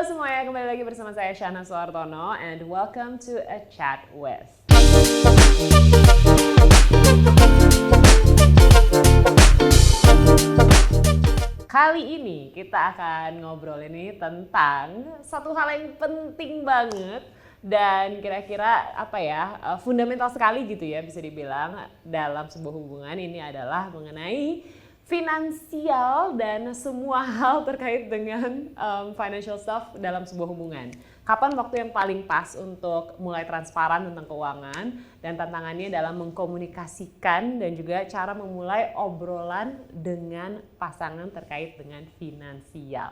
semuanya, kembali lagi bersama saya Shana Suartono and welcome to A Chat With. Kali ini kita akan ngobrol ini tentang satu hal yang penting banget dan kira-kira fundamental sekali gitu ya, bisa dibilang dalam sebuah hubungan. Ini adalah mengenai finansial dan semua hal terkait dengan financial stuff dalam sebuah hubungan. Kapan waktu yang paling pas untuk mulai transparan tentang keuangan, dan tantangannya dalam mengkomunikasikan dan juga cara memulai obrolan dengan pasangan terkait dengan finansial.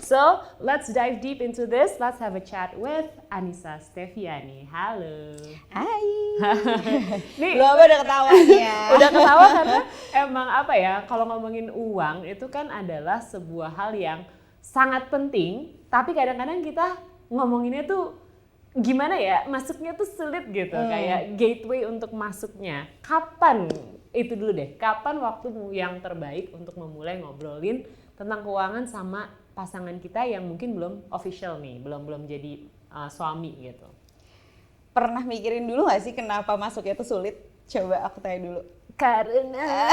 So, let's dive deep into this. Let's have a chat with Anissa Steviani. Halo. Hai. Nih, Lo udah ketawa ya? Udah ketawa karena emang kalau ngomongin uang itu kan adalah sebuah hal yang sangat penting, tapi kadang-kadang kita ngomonginnya tuh gimana ya, masuknya tuh sulit gitu, kayak gateway untuk masuknya. Kapan, itu dulu deh, kapan waktu yang terbaik untuk memulai ngobrolin tentang keuangan sama pasangan kita yang mungkin belum official nih, belum jadi suami gitu? Pernah mikirin dulu gak sih kenapa masuknya tuh sulit? Coba aku tanya dulu. Karena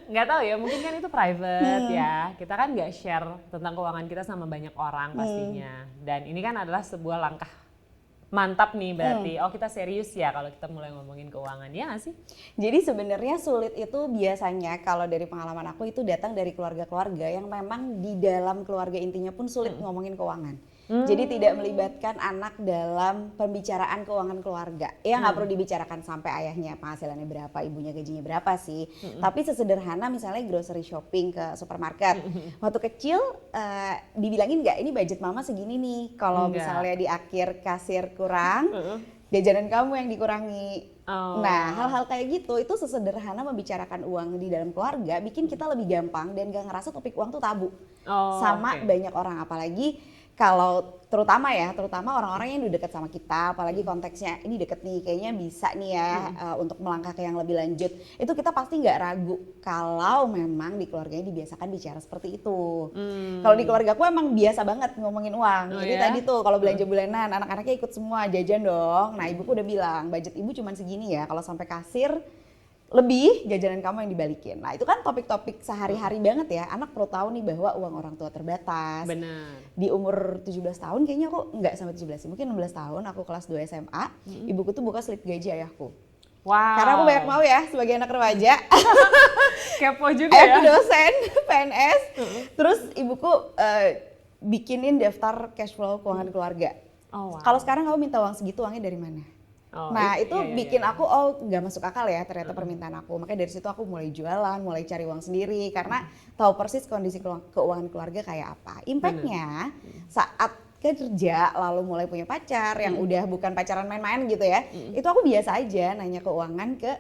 nggak tahu ya, mungkin kan itu private ya, kita kan nggak share tentang keuangan kita sama banyak orang pastinya, dan ini kan adalah sebuah langkah mantap nih berarti. Oh, kita serius ya kalau kita mulai ngomongin keuangan, ya nggak sih? Jadi sebenarnya sulit itu biasanya kalau dari pengalaman aku itu datang dari keluarga-keluarga yang memang di dalam keluarga intinya pun sulit ngomongin keuangan. Jadi tidak melibatkan anak dalam pembicaraan keuangan keluarga. Ya nggak perlu dibicarakan sampai ayahnya penghasilannya berapa, ibunya gajinya berapa sih. Tapi sesederhana misalnya grocery shopping ke supermarket. Waktu kecil dibilangin nggak, ini budget mama segini nih. Kalau misalnya di akhir kasir kurang, jajanan kamu yang dikurangi. Nah, hal-hal kayak gitu itu sesederhana membicarakan uang di dalam keluarga bikin kita lebih gampang dan gak ngerasa topik uang tuh tabu sama banyak orang, apalagi kalau terutama orang-orang yang udah deket sama kita, apalagi konteksnya ini deket nih, kayaknya bisa nih ya untuk melangkah ke yang lebih lanjut. Itu kita pasti nggak ragu kalau memang di keluarganya dibiasakan bicara seperti itu. Kalau di keluargaku emang biasa banget ngomongin uang. Jadi tadi tuh kalau belanja bulanan, anak-anaknya ikut semua jajan dong. Nah, ibuku udah bilang budget ibu cuma segini ya. Kalau sampai kasir lebih, jajanan kamu yang dibalikin. Nah, itu kan topik-topik sehari-hari banget ya. Anak perlu tahu nih bahwa uang orang tua terbatas. Benar. Di umur 17 tahun kayaknya aku enggak sampai 17 sih, mungkin 16 tahun aku kelas 2 SMA, ibuku tuh buka slip gaji ayahku. Wow. Karena aku banyak mau ya sebagai anak remaja. Kepo juga Ayahku ya. dosen PNS. Terus ibuku bikinin daftar cash flow keuangan keluarga. Oh, wow. Kalau sekarang kamu minta uang segitu, uangnya dari mana? Itu bikin aku nggak masuk akal ya ternyata permintaan aku. Makanya dari situ aku mulai jualan, mulai cari uang sendiri karena tahu persis kondisi keuangan keluarga kayak apa. Impactnya saat kerja lalu mulai punya pacar yang udah bukan pacaran main-main gitu ya, itu aku biasa aja nanya keuangan ke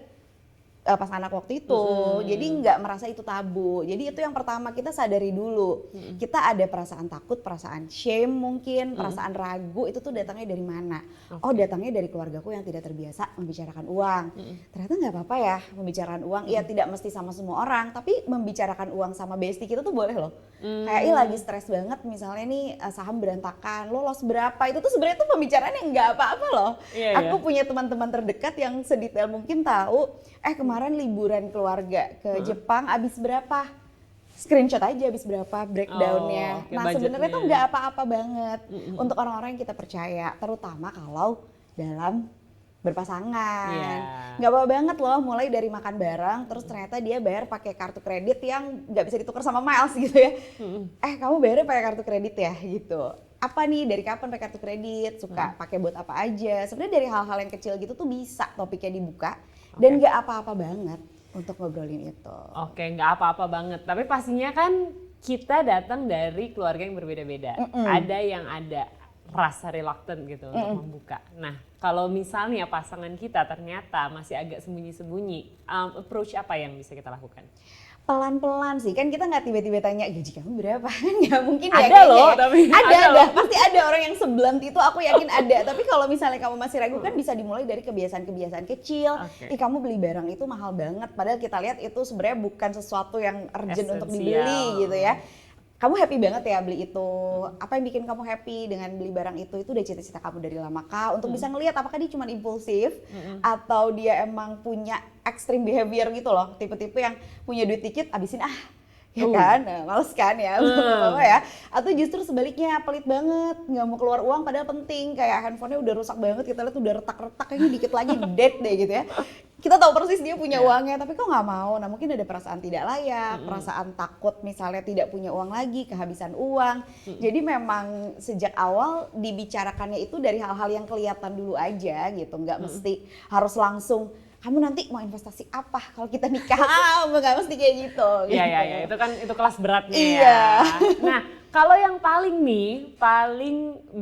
pasangan aku waktu itu. Jadi nggak merasa itu tabu. Jadi itu yang pertama kita sadari dulu. Kita ada perasaan takut, perasaan shame mungkin, perasaan ragu, itu tuh datangnya dari mana? Oh, datangnya dari keluargaku yang tidak terbiasa membicarakan uang. Ternyata nggak apa-apa ya membicarakan uang. Iya, tidak mesti sama semua orang, tapi membicarakan uang sama bestie kita tuh boleh loh. Kayak lagi stres banget misalnya nih, saham berantakan, lo loss berapa? Itu tuh sebenarnya tuh pembicaraan yang nggak apa-apa loh. Aku punya teman-teman terdekat yang sedetail mungkin tahu, kemarin liburan keluarga ke Jepang abis berapa? Screenshot aja abis berapa breakdownnya. Nah, sebenarnya tuh nggak apa-apa banget untuk orang-orang yang kita percaya, terutama kalau dalam berpasangan. Nggak apa-apa banget loh mulai dari makan bareng terus ternyata dia bayar pakai kartu kredit yang nggak bisa ditukar sama miles gitu ya. Kamu bayarnya pakai kartu kredit ya gitu. Apa nih, dari kapan pakai kartu kredit, suka pakai buat apa aja. Sebenarnya dari hal-hal yang kecil gitu tuh bisa topiknya dibuka. Dan nggak apa-apa banget untuk ngobrolin itu. Oke, nggak apa-apa banget. Tapi pastinya kan kita datang dari keluarga yang berbeda-beda. Ada yang ada rasa reluctant gitu untuk membuka. Nah, kalau misalnya pasangan kita ternyata masih agak sembunyi-sembunyi, approach apa yang bisa kita lakukan? Pelan-pelan sih, kan kita nggak tiba-tiba tanya gaji kamu berapa, nggak mungkin ya. Ada loh, tapi ada, pasti ada orang yang seblunt itu, aku yakin ada. Tapi kalau misalnya kamu masih ragu kan bisa dimulai dari kebiasaan-kebiasaan kecil. Kamu beli barang itu mahal banget, padahal kita lihat itu sebenarnya bukan sesuatu yang urgent untuk dibeli gitu ya. kamu happy banget ya beli itu, apa yang bikin kamu happy dengan beli barang itu udah cita-cita kamu dari lama kah? Untuk bisa ngelihat apakah dia cuma impulsif atau dia emang punya extreme behavior gitu loh, tipe-tipe yang punya duit dikit abisin ya kan, nah, males kan ya, ya. Atau justru sebaliknya pelit banget, nggak mau keluar uang padahal penting, kayak handphonenya udah rusak banget, kita lihat udah retak-retak, kayaknya dikit lagi dead deh gitu ya. Kita tahu persis dia punya uangnya, tapi kok nggak mau. Nah mungkin ada perasaan tidak layak, perasaan takut misalnya tidak punya uang lagi, kehabisan uang. Jadi memang sejak awal dibicarakannya itu dari hal-hal yang kelihatan dulu aja gitu, nggak mesti harus langsung kamu nanti mau investasi apa kalau kita nikah, nggak mesti kayak gitu. Iya, itu kelas beratnya iya. Ya. Nah, kalau yang paling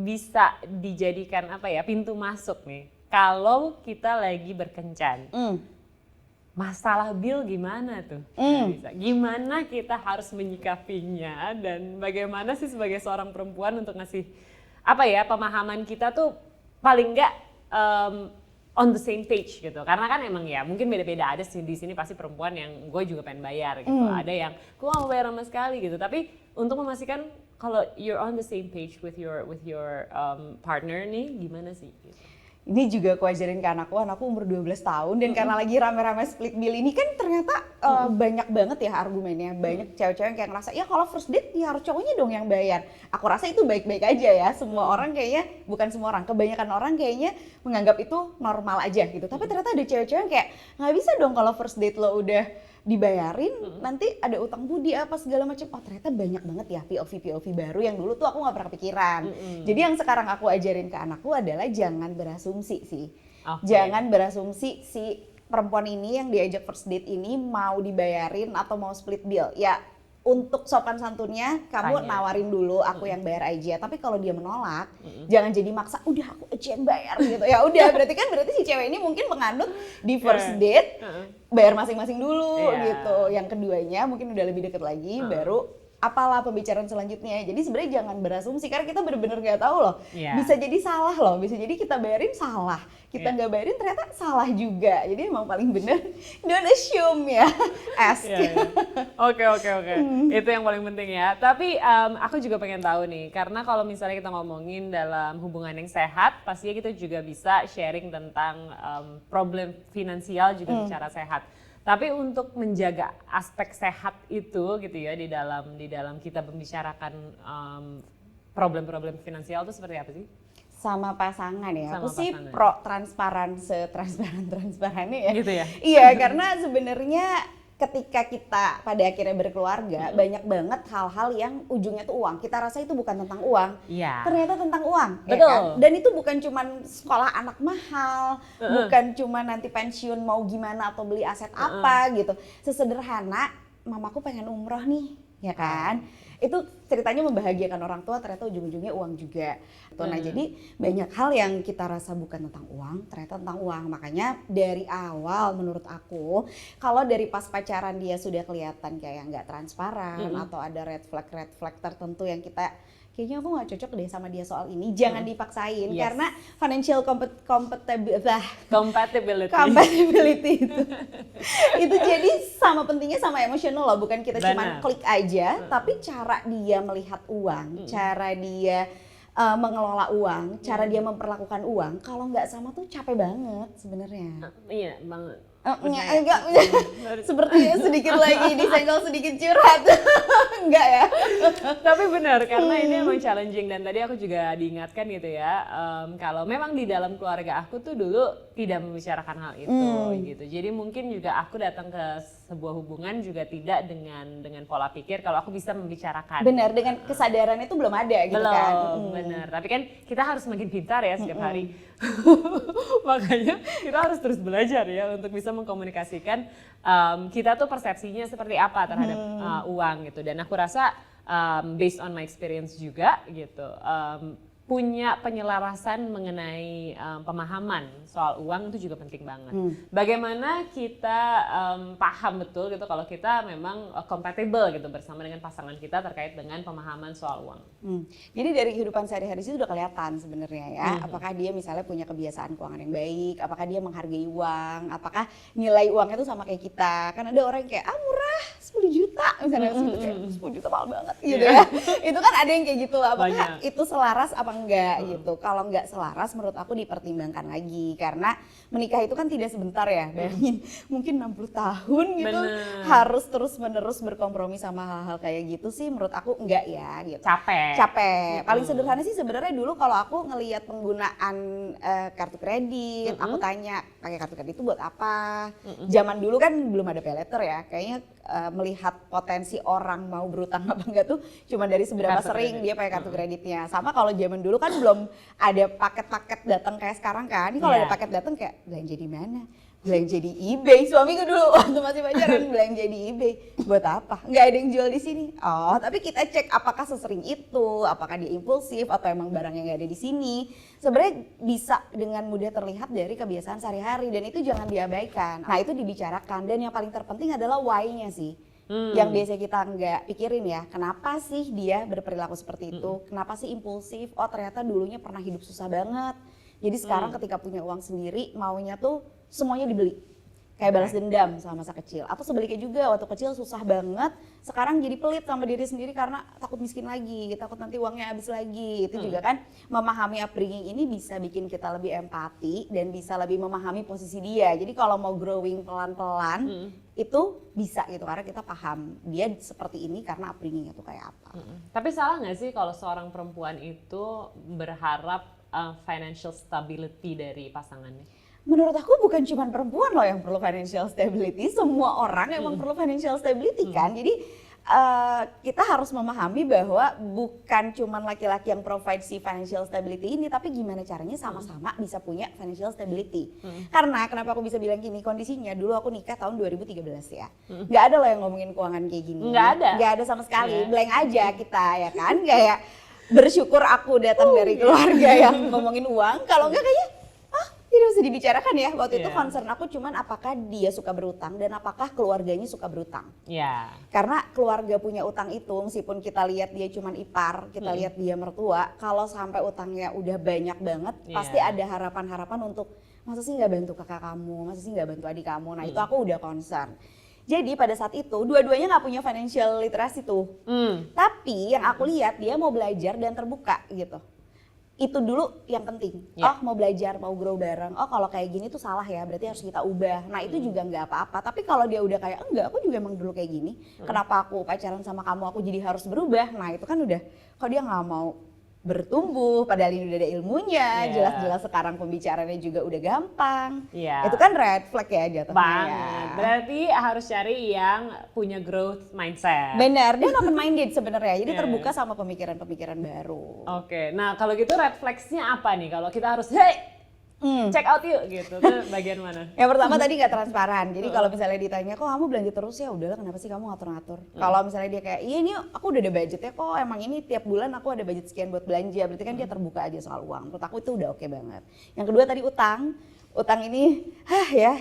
bisa dijadikan apa ya, pintu masuk nih, kalau kita lagi berkencan, masalah bill gimana tuh? Gimana kita harus menyikapinya dan bagaimana sih sebagai seorang perempuan untuk ngasih apa ya, pemahaman kita tuh paling nggak on the same page gitu, karena kan emang ya mungkin beda-beda, ada sih di sini pasti perempuan yang gue juga pengen bayar gitu, ada yang gue gak mau bayar sama sekali gitu, tapi untuk memastikan kalau you're on the same page with your partner nih, gimana sih? Gitu. Ini juga aku ajarin ke anakku umur 12 tahun dan karena lagi rame-rame split bill ini kan ternyata banyak banget ya argumennya, banyak cewek-cewek yang kayak ngerasa ya kalau first date ya harus cowoknya dong yang bayar. Aku rasa itu baik-baik aja ya, semua orang kayaknya, bukan semua orang, kebanyakan orang kayaknya menganggap itu normal aja gitu. Tapi ternyata ada cewek-cewek yang kayak nggak bisa dong kalau first date lo udah dibayarin, nanti ada utang budi apa segala macam. Oh ternyata banyak banget ya POV baru yang dulu tuh aku nggak pernah pikiran. Jadi yang sekarang aku ajarin ke anakku adalah jangan berasumsi sih. Jangan berasumsi si perempuan ini yang diajak first date ini mau dibayarin atau mau split bill. Ya untuk sopan santunnya kamu nawarin dulu, aku yang bayar aja. Tapi kalau dia menolak, jangan jadi maksa, udah aku aja yang bayar gitu. Ya udah, berarti si cewek ini mungkin menganut di first date bayar masing-masing dulu gitu. Yang keduanya mungkin udah lebih deket lagi, baru apalah pembicaraan selanjutnya. Jadi sebenarnya jangan berasumsi karena kita benar-benar nggak tahu loh. Bisa jadi salah loh, bisa jadi kita bayarin salah, kita nggak bayarin ternyata salah juga. Jadi emang paling bener don't assume ya. Ask. Oke. Itu yang paling penting ya. Tapi aku juga pengen tahu nih, karena kalau misalnya kita ngomongin dalam hubungan yang sehat, pastinya kita juga bisa sharing tentang problem finansial juga secara sehat. Tapi untuk menjaga aspek sehat itu gitu ya di dalam kita membicarakan problem-problem finansial itu seperti apa sih? Sama pasangan ya. Aku sih pro transparan, setransparan-transparannya ya. Gitu ya? Iya, karena sebenarnya ketika kita pada akhirnya berkeluarga, banyak banget hal-hal yang ujungnya tuh uang. Kita rasa itu bukan tentang uang, ternyata tentang uang. Betul. Ya kan? Dan itu bukan cuman sekolah anak mahal, bukan cuma nanti pensiun mau gimana atau beli aset apa gitu. Sesederhana, mamaku pengen umroh nih, ya kan? Itu ceritanya membahagiakan orang tua, ternyata ujung-ujungnya uang juga. Nah jadi banyak hal yang kita rasa bukan tentang uang, ternyata tentang uang. Makanya dari awal menurut aku, kalau dari pas pacaran dia sudah kelihatan kayak nggak transparan atau ada red flag tertentu yang kita kayaknya aku nggak cocok deh sama dia soal ini, jangan dipaksain karena financial compatibility itu jadi sama pentingnya sama emosional loh, bukan kita cuma klik aja, tapi cara dia melihat uang, cara dia mengelola uang, cara dia memperlakukan uang, kalau nggak sama tuh capek banget sebenarnya. Iya banget. Enggak, sepertinya sedikit lagi disenggol, sedikit curhat. Enggak ya? Tapi benar, karena ini emang challenging dan tadi aku juga diingatkan gitu ya, kalau memang di dalam keluarga aku tuh dulu tidak membicarakan hal itu gitu. Jadi mungkin juga aku datang ke sebuah hubungan juga tidak dengan pola pikir kalau aku bisa membicarakan. Benar, dengan kesadaran itu belum ada gitu kan. Benar, tapi kan kita harus makin pintar ya setiap hari. Makanya kita harus terus belajar ya untuk bisa mengkomunikasikan kita tuh persepsinya seperti apa terhadap uang gitu. Dan aku rasa based on my experience juga gitu, punya penyelarasan mengenai pemahaman soal uang itu juga penting banget. Bagaimana kita paham betul gitu kalau kita memang compatible gitu bersama dengan pasangan kita terkait dengan pemahaman soal uang. Jadi dari kehidupan sehari-hari itu udah kelihatan sebenarnya ya, apakah dia misalnya punya kebiasaan keuangan yang baik, apakah dia menghargai uang, apakah nilai uangnya itu sama kayak kita. Kan ada orang yang kayak murah murah 10 juta misalnya gitu kayak 10 juta mahal banget gitu ya. Itu kan ada yang kayak gitu, apakah itu selaras apa enggak gitu. Kalau enggak selaras menurut aku dipertimbangkan lagi karena menikah itu kan tidak sebentar ya. Bayangin mungkin 60 tahun gitu harus terus-menerus berkompromi sama hal-hal kayak gitu sih menurut aku enggak ya gitu. Capek. Paling sederhana sih sebenarnya dulu kalau aku ngelihat penggunaan kartu kredit, aku tanya pakai kartu kredit itu buat apa? Zaman dulu kan belum ada paylater ya. Kayaknya melihat potensi orang mau berutang apa enggak tuh cuma dari seberapa sering dia pakai kartu kreditnya. Sama kalau zaman dulu kan belum ada paket-paket datang kayak sekarang kan. Ini kalau ada paket datang kayak belanja di mana? Belanja di eBay. Suamiku dulu waktu masih pacaran belanja di eBay. Buat apa? Nggak ada yang jual di sini. Oh, tapi kita cek apakah sesering itu, apakah dia impulsif atau emang barangnya nggak ada di sini. Sebenarnya bisa dengan mudah terlihat dari kebiasaan sehari-hari dan itu jangan diabaikan. Nah, itu dibicarakan dan yang paling terpenting adalah why-nya sih. Yang biasa kita nggak pikirin ya, kenapa sih dia berperilaku seperti itu? Kenapa sih impulsif? Oh, ternyata dulunya pernah hidup susah banget. Jadi sekarang ketika punya uang sendiri maunya tuh semuanya dibeli. Kayak balas dendam sama masa kecil. Atau sebaliknya juga waktu kecil susah banget, sekarang jadi pelit sama diri sendiri karena takut miskin lagi, takut nanti uangnya habis lagi. Itu juga kan memahami upbringing ini bisa bikin kita lebih empati dan bisa lebih memahami posisi dia. Jadi kalau mau growing pelan-pelan itu bisa gitu karena kita paham dia seperti ini karena upbringingnya tuh kayak apa. Tapi salah nggak sih kalau seorang perempuan itu berharap financial stability dari pasangannya? Menurut aku bukan cuma perempuan loh yang perlu financial stability, semua orang emang perlu financial stability kan. Jadi kita harus memahami bahwa bukan cuma laki-laki yang provide si financial stability ini, tapi gimana caranya sama-sama bisa punya financial stability. Karena kenapa aku bisa bilang gini, kondisinya dulu aku nikah tahun 2013 ya. Nggak ada loh yang ngomongin keuangan kayak gini. Nggak ada sama sekali, blank aja kita ya kan. Kayak bersyukur aku datang dari keluarga yang ngomongin uang, kalau enggak kayaknya tidak usah dibicarakan ya. Waktu itu concern aku cuman apakah dia suka berutang dan apakah keluarganya suka berutang. Karena keluarga punya utang itu meskipun kita lihat dia cuman ipar, kita lihat dia mertua, kalau sampai utangnya udah banyak banget pasti ada harapan-harapan untuk masa sih nggak bantu kakak kamu, masa sih nggak bantu adik kamu. Nah itu aku udah concern. Jadi pada saat itu dua-duanya nggak punya financial literacy tuh. Tapi yang aku lihat dia mau belajar dan terbuka gitu. Itu dulu yang penting. Oh mau belajar, mau grow bareng. Oh kalau kayak gini tuh salah ya, berarti harus kita ubah. Nah itu juga nggak apa-apa. Tapi kalau dia udah kayak enggak, aku juga emang dulu kayak gini. Kenapa aku pacaran sama kamu, aku jadi harus berubah. Nah itu kan udah, kok dia nggak mau bertumbuh, padahal ini udah ada ilmunya, jelas-jelas sekarang pembicaranya juga udah gampang. Itu kan red flag ya jatuhnya. Berarti harus cari yang punya growth mindset. Benar, dia open minded sebenarnya, jadi terbuka sama pemikiran-pemikiran baru. Oke, nah kalau gitu red flags-nya apa nih? Kalau kita harus, check out yuk gitu, tuh bagian mana? Yang pertama tadi nggak transparan, jadi kalau misalnya ditanya, kok kamu belanja terus ya udahlah kenapa sih kamu ngatur-ngatur. Kalau misalnya dia kayak, iya ini aku udah ada budgetnya kok, emang ini tiap bulan aku ada budget sekian buat belanja, berarti kan dia terbuka aja soal uang. Menurut aku itu udah oke banget. Yang kedua tadi utang ini,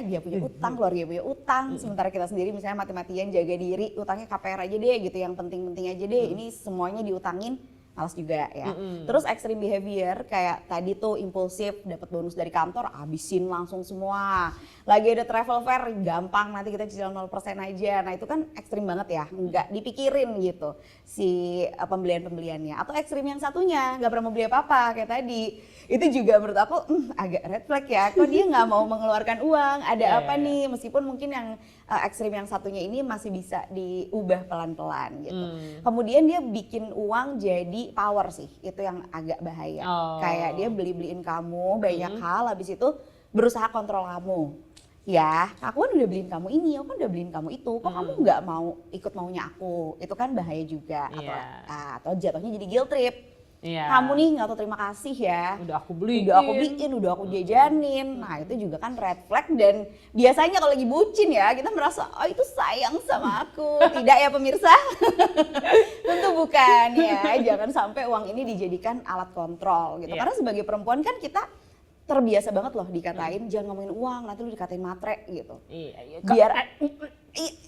dia punya utang, keluarga punya utang, sementara kita sendiri misalnya mati-matian jaga diri, utangnya KPR aja deh gitu, yang penting-penting aja deh, ini semuanya diutangin. Malas juga ya. Terus extreme behavior kayak tadi tuh impulsif, dapat bonus dari kantor, habisin langsung semua. Lagi ada travel fair, gampang nanti kita cicilan 0% aja. Nah itu kan ekstrim banget ya, nggak dipikirin gitu si pembelian-pembeliannya. Atau ekstrim yang satunya, nggak pernah mau beli apa-apa kayak tadi. Itu juga menurut aku agak red flag ya, kok dia nggak mau mengeluarkan uang, ada apa nih? Meskipun mungkin yang ekstrim yang satunya ini masih bisa diubah pelan-pelan gitu. Kemudian dia bikin uang jadi power sih, itu yang agak bahaya. Kayak dia beli-beliin kamu banyak hal, habis itu berusaha kontrol kamu. Ya, aku kan udah beliin kamu ini, aku kan udah beliin kamu itu, kok kamu nggak mau ikut maunya aku? Itu kan bahaya juga. Atau jatuhnya jadi guilt trip. Kamu nih nggak tahu terima kasih ya. Udah aku beliin, udah aku jajanin. Nah itu juga kan red flag dan biasanya kalau lagi bucin ya kita merasa oh itu sayang sama aku. Tidak ya pemirsa? Tentu bukan ya. Jangan sampai uang ini dijadikan alat kontrol gitu. Karena sebagai perempuan kan kita terbiasa banget loh dikatain jangan ngomongin uang, nanti lu dikatain matre gitu. Biar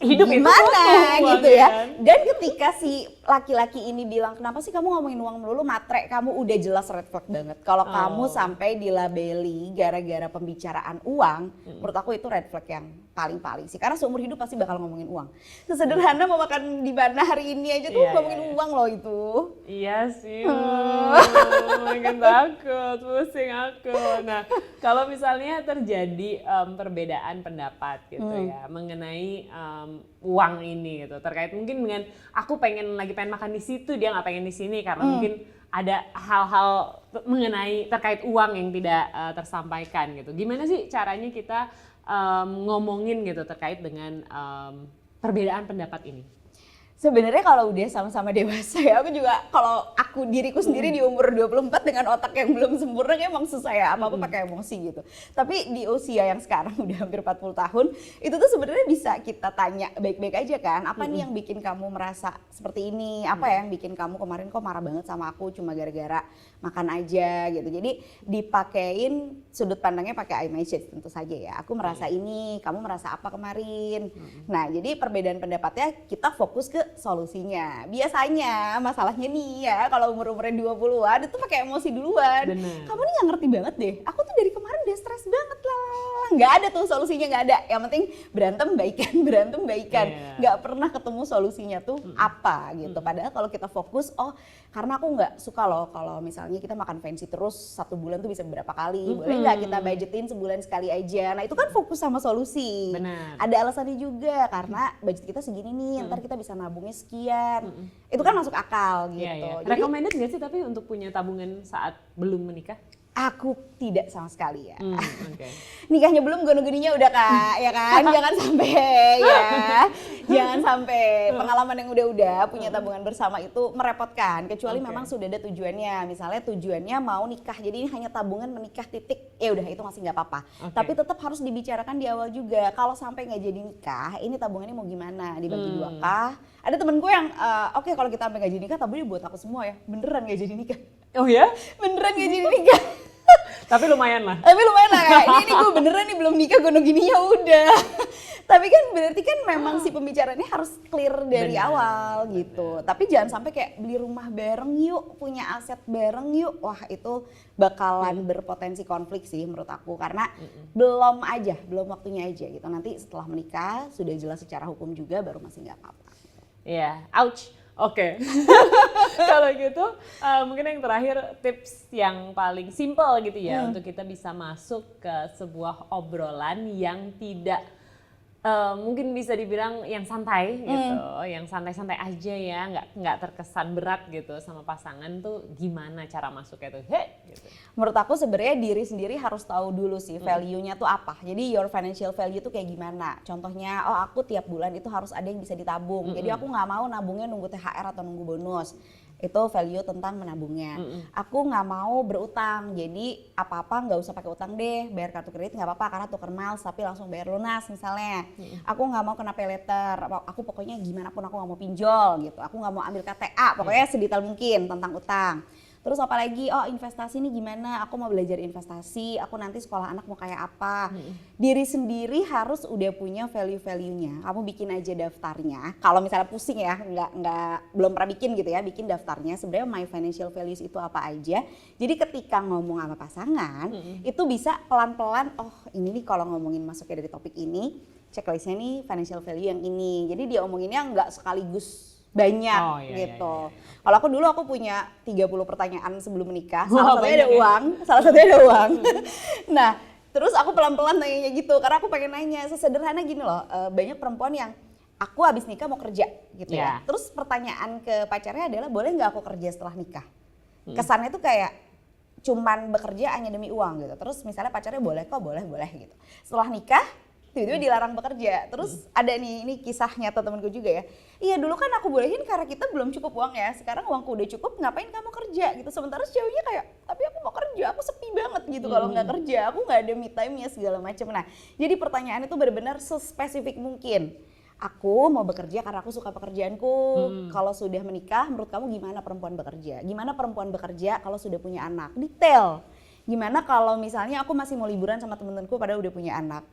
hidup itu gimana butuh gitu uang, ya. kan? Dan ketika si laki-laki ini bilang, kenapa sih kamu ngomongin uang melulu, matre, kamu udah jelas red flag banget. Kalau kamu sampai dilabeli gara-gara pembicaraan uang, menurut aku itu red flag yang paling-paling sih. Karena seumur hidup pasti bakal ngomongin uang. Sesederhana mau makan di mana hari ini aja tuh ngomongin uang loh itu. Iya sih, makin takut, pusing aku. Nah, kalau misalnya terjadi perbedaan pendapat gitu ya mengenai uang ini gitu, terkait mungkin dengan aku lagi pengen makan di situ, dia nggak pengen di sini karena mungkin ada hal-hal mengenai terkait uang yang tidak tersampaikan gitu. Gimana sih caranya kita ngomongin gitu terkait dengan perbedaan pendapat ini? Sebenarnya kalau udah sama-sama dewasa ya, aku juga kalau aku diriku sendiri di umur 24 dengan otak yang belum sempurna kayak emang susah ya, apa-apa pakai emosi gitu. Tapi di usia yang sekarang udah hampir 40 tahun, itu tuh sebenarnya bisa kita tanya baik-baik aja kan, apa nih yang bikin kamu merasa seperti ini, apa yang bikin kamu kemarin kok marah banget sama aku cuma gara-gara makan aja gitu. Jadi dipakein sudut pandangnya pakai I message tentu saja ya. Aku merasa ini, kamu merasa apa kemarin. Nah, jadi perbedaan pendapatnya kita fokus ke solusinya. Biasanya masalahnya nih ya, kalau umur-umurnya 20-an itu pakai emosi duluan. Bener. Kamu nih gak ngerti banget deh. Aku tuh dari kemarin udah stres banget lah. Nggak ada tuh solusinya, nggak ada. Yang penting berantem baikan. Nggak pernah ketemu solusinya tuh apa gitu. Padahal kalau kita fokus, oh karena aku nggak suka loh kalau misalnya kita makan fancy terus 1 bulan tuh bisa berapa kali. Boleh nggak kita budgetin sebulan sekali aja. Nah itu kan fokus sama solusi. Benar. Ada alasannya juga karena budget kita segini nih, ntar kita bisa nabungnya sekian. Itu kan masuk akal gitu. Iya. Jadi, Recommended nggak sih tapi untuk punya tabungan saat belum menikah? aku tidak sama sekali ya. Okay. Nikahnya belum, gono-goninya udah Kak, ya kan? Jangan sampai ya. Jangan sampai pengalaman yang udah punya tabungan bersama itu merepotkan. Kecuali memang sudah ada tujuannya. Misalnya tujuannya mau nikah, jadi ini hanya tabungan menikah titik. Ya udah itu masih nggak apa-apa. Tapi tetap harus dibicarakan di awal juga. Kalau sampai nggak jadi nikah, ini tabungannya mau gimana? Dibagi 2 kah? Ada temen gue yang oke, kalau kita sampai nggak jadi nikah, tabungannya buat aku semua ya. Beneran nggak jadi nikah. Oh ya? Beneran nggak jadi nikah. Tapi lumayan lah. Tapi lumayan lah kayak ini gue beneran nih belum nikah gono gininya udah. Tapi kan berarti kan memang si pembicaraannya harus clear dari awal gitu. Tapi jangan sampai kayak beli rumah bareng yuk, punya aset bareng yuk. Wah itu bakalan berpotensi konflik sih menurut aku. Karena belum waktunya aja gitu. Nanti setelah menikah sudah jelas secara hukum juga baru masih nggak apa-apa. Iya, ouch. Oke. Kalau gitu mungkin yang terakhir tips yang paling simple gitu ya untuk kita bisa masuk ke sebuah obrolan yang tidak mungkin bisa dibilang yang santai gitu, yang santai-santai aja ya, nggak terkesan berat gitu sama pasangan tuh gimana cara masuknya tuh, gitu. Menurut aku sebenarnya diri sendiri harus tahu dulu sih value-nya tuh apa. Jadi your financial value tuh kayak gimana. Contohnya, oh aku tiap bulan itu harus ada yang bisa ditabung. Jadi aku nggak mau nabungnya nunggu THR atau nunggu bonus. Itu value tentang menabungnya. Aku nggak mau berutang, jadi apa-apa nggak usah pakai utang deh, bayar kartu kredit nggak apa-apa karena tuker miles tapi langsung bayar lunas misalnya. Aku nggak mau kena pay letter, aku pokoknya gimana pun aku nggak mau pinjol gitu. Aku nggak mau ambil KTA, pokoknya sedetail mungkin tentang utang. Terus apalagi, oh investasi nih gimana, aku mau belajar investasi, aku nanti sekolah anak mau kayak apa. Diri sendiri harus udah punya value-value-nya. Kamu bikin aja daftarnya. Kalau misalnya pusing ya, belum pernah bikin gitu ya, bikin daftarnya. Sebenarnya my financial values itu apa aja. Jadi ketika ngomong sama pasangan, itu bisa pelan-pelan, oh ini nih kalau ngomongin masuknya dari topik ini, checklistnya nih financial value yang ini. Jadi dia omonginnya nggak sekaligus banyak gitu. Kalau aku dulu aku punya 30 pertanyaan sebelum menikah. Salah satunya ada uang. Nah, terus aku pelan-pelan nanyanya gitu karena aku pengen nanya sesederhana gini loh. Banyak perempuan yang aku habis nikah mau kerja gitu ya. Terus pertanyaan ke pacarnya adalah boleh nggak aku kerja setelah nikah? Kesannya tuh kayak cuman bekerja hanya demi uang gitu. Terus misalnya pacarnya boleh kok, boleh gitu. Setelah nikah tiba-tiba dilarang bekerja. Terus ada nih, ini kisah nyata temanku juga ya. Iya dulu kan aku bolehin karena kita belum cukup uang ya. Sekarang uangku udah cukup, ngapain kamu kerja gitu. Sementara ceweknya kayak, tapi aku mau kerja, aku sepi banget gitu kalau nggak kerja. Aku nggak ada me time-nya segala macam. Nah jadi pertanyaan itu benar-benar sespesifik mungkin. Aku mau bekerja karena aku suka pekerjaanku. Kalau sudah menikah, menurut kamu gimana perempuan bekerja? Gimana perempuan bekerja kalau sudah punya anak? Detail. gimana kalau misalnya aku masih mau liburan sama temen-temenku padahal udah punya anak.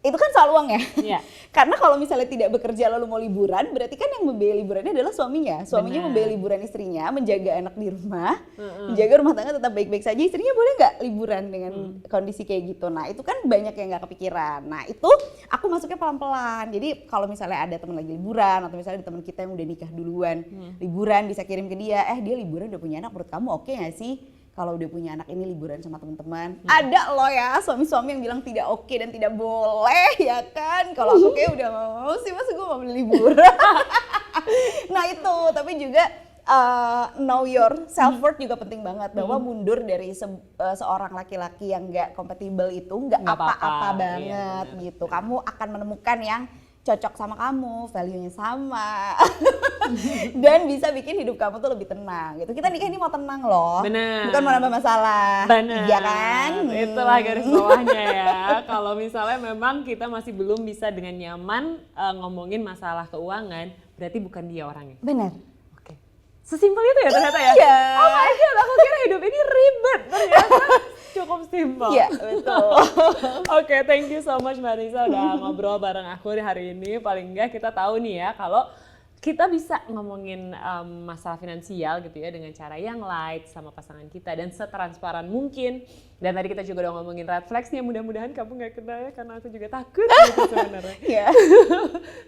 Itu kan soal uang ya. Iya. Karena kalau misalnya tidak bekerja lalu mau liburan, berarti kan yang membiayai liburannya adalah suaminya. Suaminya Benar. membiayai liburan istrinya, menjaga anak di rumah, menjaga rumah tangga tetap baik-baik saja. Istrinya boleh nggak liburan dengan kondisi kayak gitu? Nah itu kan banyak yang nggak kepikiran. Nah itu aku masuknya pelan-pelan. Jadi kalau misalnya ada teman lagi liburan atau misalnya ada teman kita yang udah nikah duluan, liburan bisa kirim ke dia, dia liburan udah punya anak, menurut kamu oke nggak sih? Kalau udah punya anak ini liburan sama teman-teman, ada loh ya suami-suami yang bilang tidak oke dan tidak boleh ya kan. Kalau aku kayak udah mau sih, masa gue mau beli liburan. Nah itu, tapi juga know your self worth juga penting banget, bahwa mundur dari seorang laki-laki yang nggak kompatibel itu nggak Nggak apa-apa apa-apa, banget iya, gitu. Kamu akan menemukan yang cocok sama kamu, value-nya sama, dan bisa bikin hidup kamu tuh lebih tenang gitu. Kita nikah ini mau tenang loh, Bener. bukan mau nambah masalah. Benar. Iya kan? Itulah garis bawahnya ya. Kalau misalnya memang kita masih belum bisa dengan nyaman ngomongin masalah keuangan, berarti bukan dia orangnya. Bener. Oke. Sesimpel itu ya ternyata ya? Iya. Oh my God, aku kira hidup ini ribet. Ternyata cukup simpel. Iya, betul. Oke, thank you so much Mbak Nisa udah ngobrol bareng aku di hari ini. Paling enggak kita tahu nih ya kalau kita bisa ngomongin masalah finansial gitu ya dengan cara yang light sama pasangan kita dan setransparan mungkin. Dan tadi kita juga udah ngomongin red flags nih, mudah-mudahan kamu nggak kena ya karena aku juga takut gitu sebenarnya. Iya.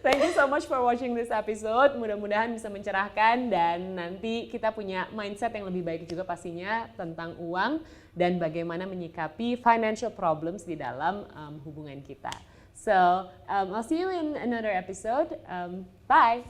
Thank you so much for watching this episode. Mudah-mudahan bisa mencerahkan dan nanti kita punya mindset yang lebih baik juga pastinya tentang uang dan bagaimana menyikapi financial problems di dalam hubungan kita. So, I'll see you in another episode. Bye!